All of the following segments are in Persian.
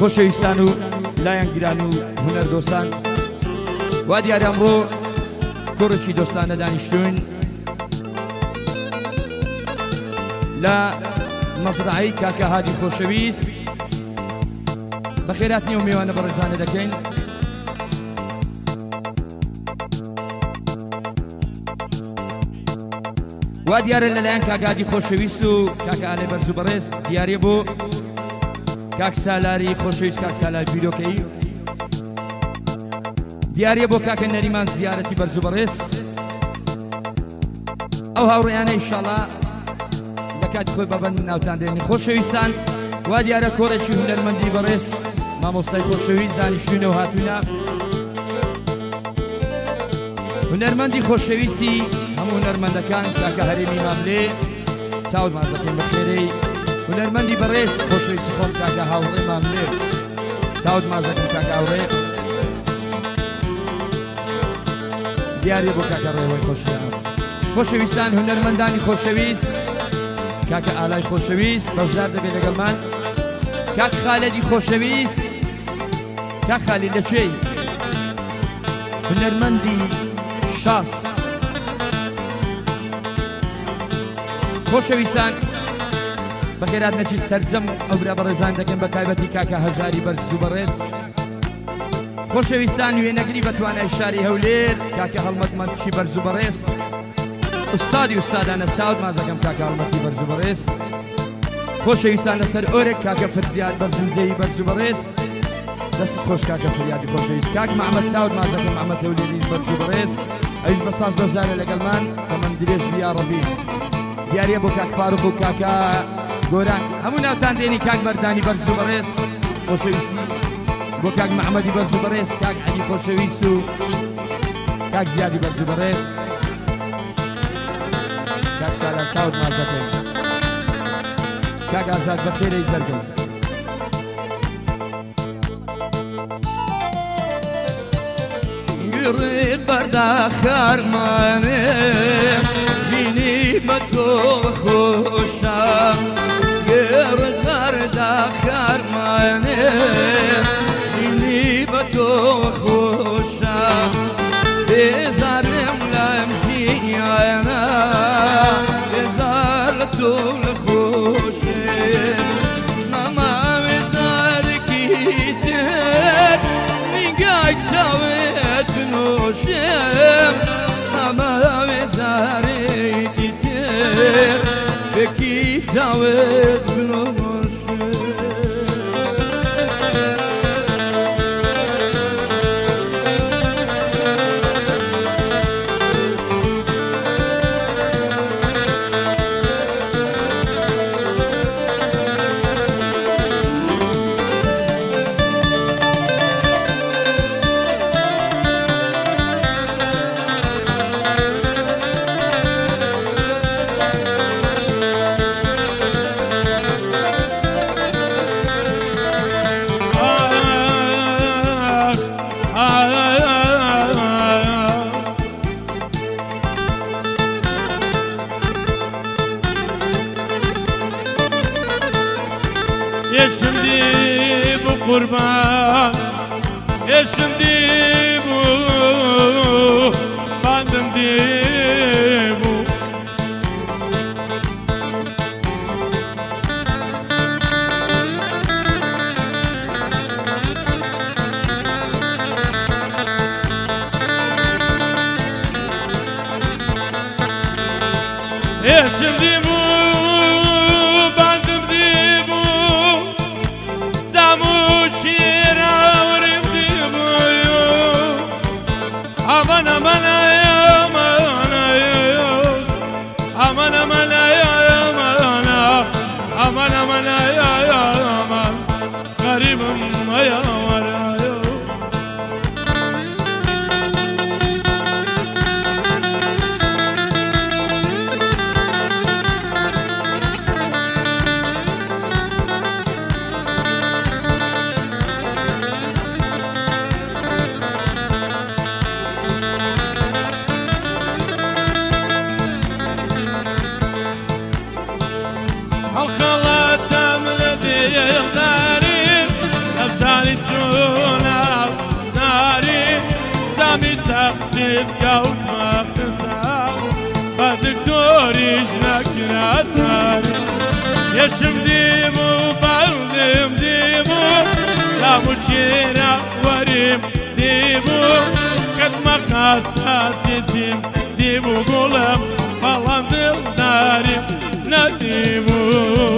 خۆشەویستان و لایەنگران و هونەردۆستان، وا دیارە ئەمڕۆ کوڕێکی دۆستانە دانیشتوون لە مەزرعەی کاکە هادی خۆشەویست. بەخێراتنی و میوانە بەڕێزانە دەکەین. وا دیارە لەلایەن کاکە هادی خۆشەویست و کاکە ئالێ بەرز و بەڕێز دیارێ بۆ کاک سالاری خۆشەویست، کاک سالاری بیرۆکەی، دیارێ بۆ کاکە نەریمان زیارەتی بەرز و بەڕێز. ئەو هاوڕێیانە ئینشاڵڵا لە کاتی خۆی بەبەند ناوتان دێنین. خۆشەویستان، وا دیارە کۆڕێکی هونەرمەندی بەڕێز مامۆستای خۆشەویست دانیشتوونە و هاتوونە. هونەرمەندی خۆشەویستی هەموو هونەرمەندەکان کاکە هەرێمی ماملێ چاوت مازەکەین بەخێرەی. هونەرمەندی بەڕێز خۆشەویستی خۆم کاکە هاوڕێ ماملێ چاوت مازەکەین کاکە هاوڕێ. دیارێ بۆ کاکە ڕێوەی خۆشیان. خۆشەویستان، هونەرمەندانی خۆشەویست، کاکە ئالای خۆشەویست بەشدار دەبێت لەگەڵمان. کاک خالێدی خۆشەویست، کاک خالید لەکوێی؟ هونەرمەندی شاس. خۆشەویستان، بەخێرات نەچی سەرجەم ئەو برا بەڕێزان دەکەن بە تایبەتی کاکە هەژاری بەرز و بەڕێز. خۆشەویستان، وێنەگری بەتوانای شاری هەولێر کاکە هەڵمەتمەندی بەرز و بەڕێز. ئوستادی ئوستادانە چاوت مازەکەم کاکە هەڵمەتی بەرز و بەڕێز. خۆشەویستان، لەسەر ئۆرێک کاکە فرزیاد بەرزنجەی بەرز و بەڕێز. دەست خۆش کاکە فریادی خۆشەویست. کاک محەممەد چاوت مازەکەم محەممەد هەولێری بەرز و بەڕێز. ئەویش بە ساز بەشدارە لەگەڵمان تەمەن درێژ یا ڕەبی. دیارە بۆ کاک فاروق و کاکە گۆران هەموو ناوتان دێنی. کاک بەردانی بەرز و بەڕێز خۆشەویستی، بۆ کاک محەممەدی بەرز و بەڕێز، کاک عەلی خۆشەویست و کاک زیادی بەرز و بەڕێز. کاک سالار چاوت مازەکەین. کاک ئازاد بەخێرەی جەرگم. گڕێ بەرداخارمانێ بینی بە تۆ خۆشە، گێڕ بەرداخارمانێ بینی بە تۆ خۆشە، بێزارم لەم ژینیانە بێزار لە تۆ لە خۆشێ. مەما بێزارێکی تر نیگای چاوێت نۆشێم، مەما بێزارێکی تر بێکی چاوێت بنۆشێم. Şimdi bu kurban, şimdi bu bandım bu. Şimdi bu تتقوت ما قصار دكتوريش نكراتار يشم ديمو بردم ديمو لا مجينا وريم ديمو قد ما قاستا سيسيم ديمو قولم فالان دل ناريم نديمو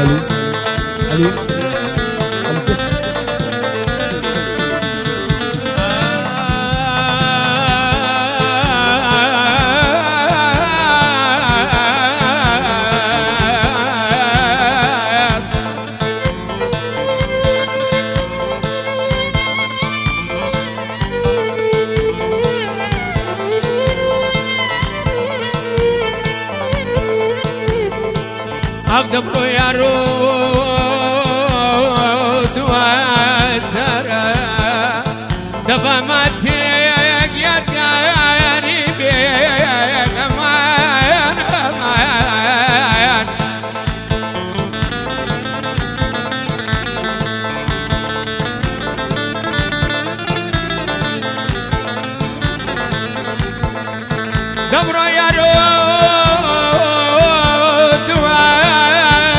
علي علي كيف أقدر يا رود وترى دفا ما تيك يا قريبي أمان أمان دبر يا رود وترى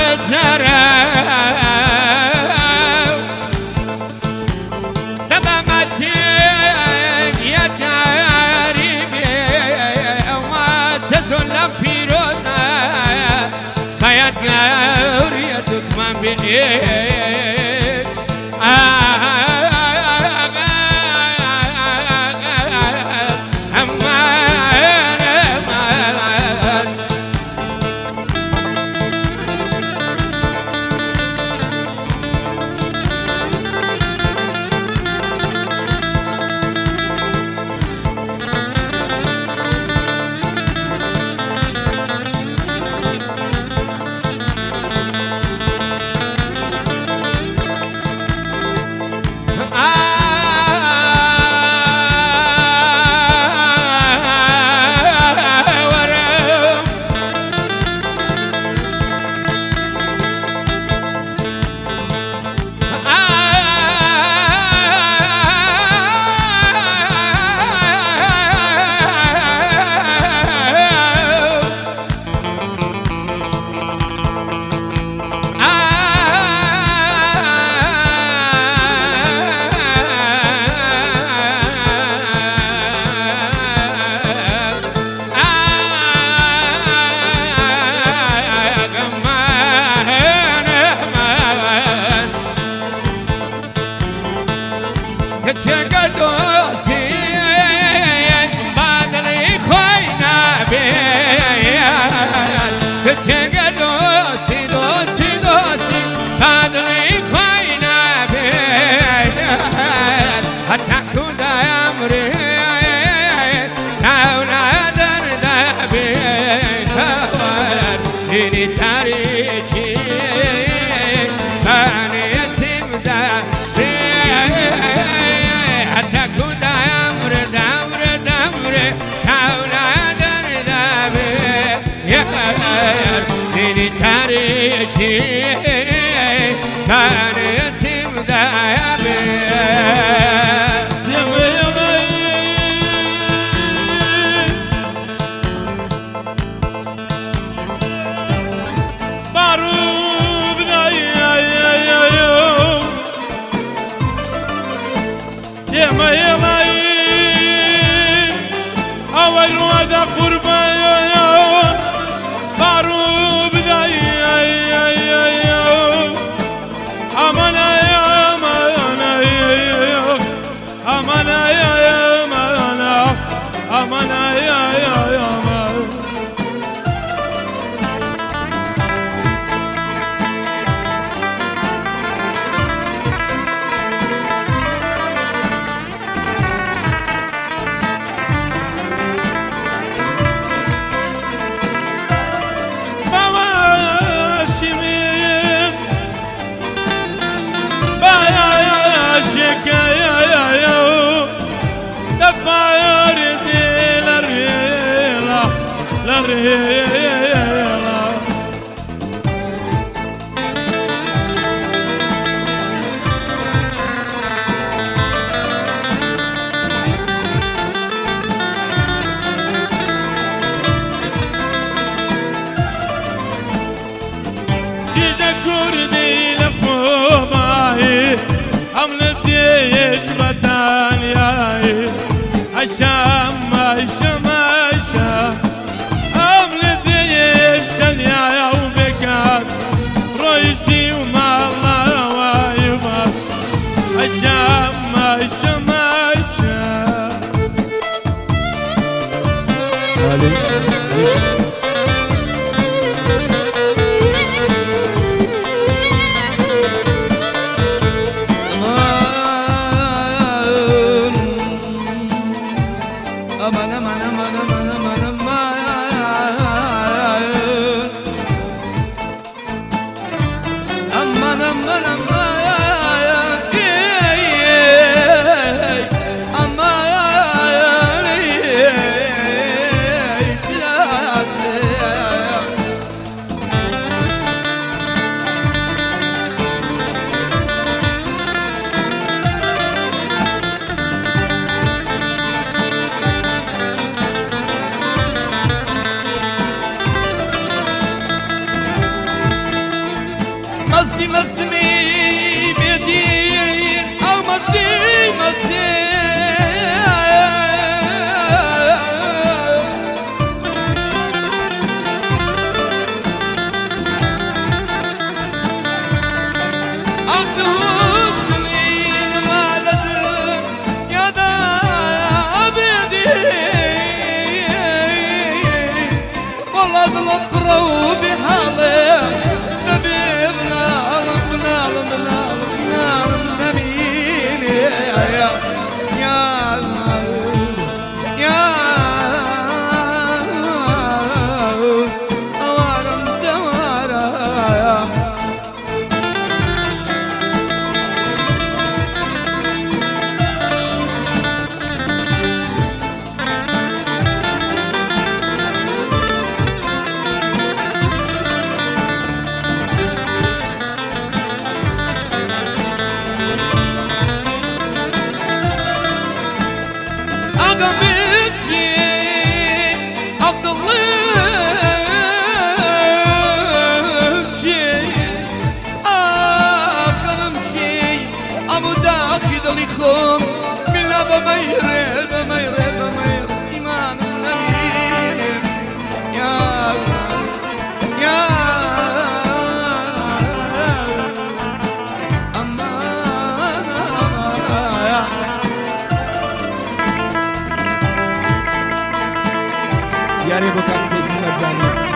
دفا ما تيك يا قريبي وما تسلم بيرونا بيات قريتك ما بيك قربان بارو بداي مستی مستمی بدین آمدی مستی یاری بکن تیزی مجانی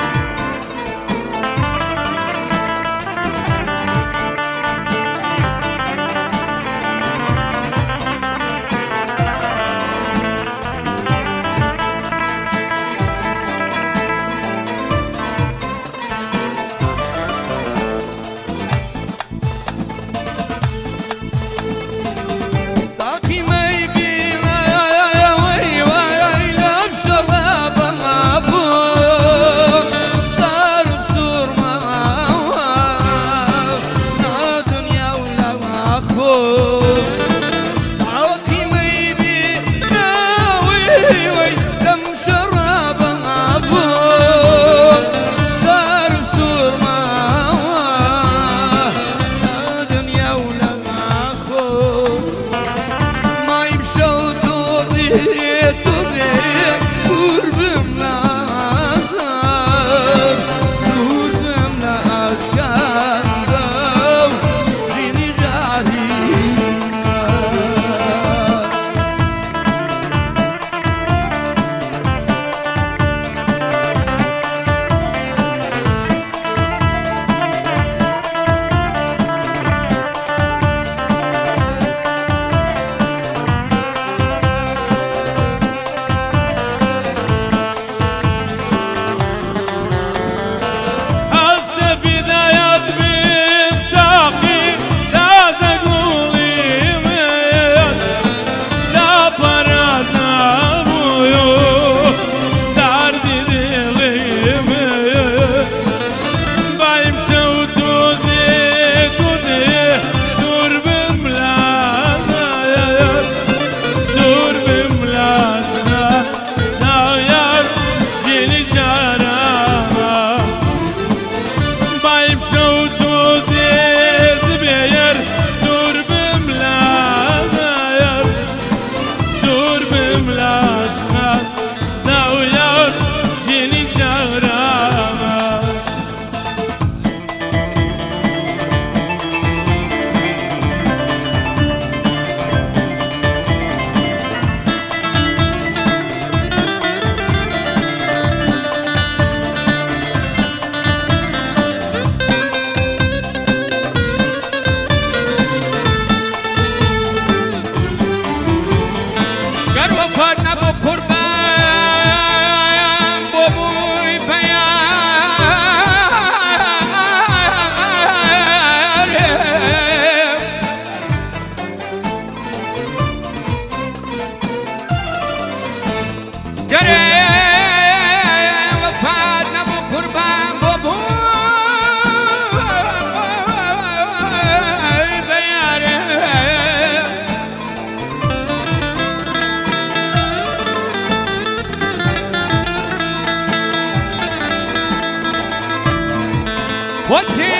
وچه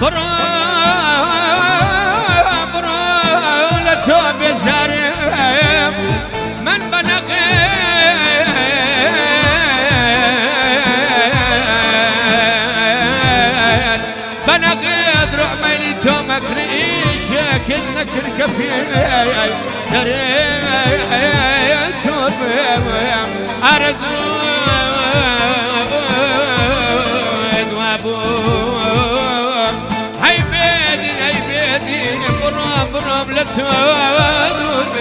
برا لتوب زارم من بنغيد رعميني تومك ريشك النكر كفي سري سوب أرزود وابور هاي بيدي برام لتوب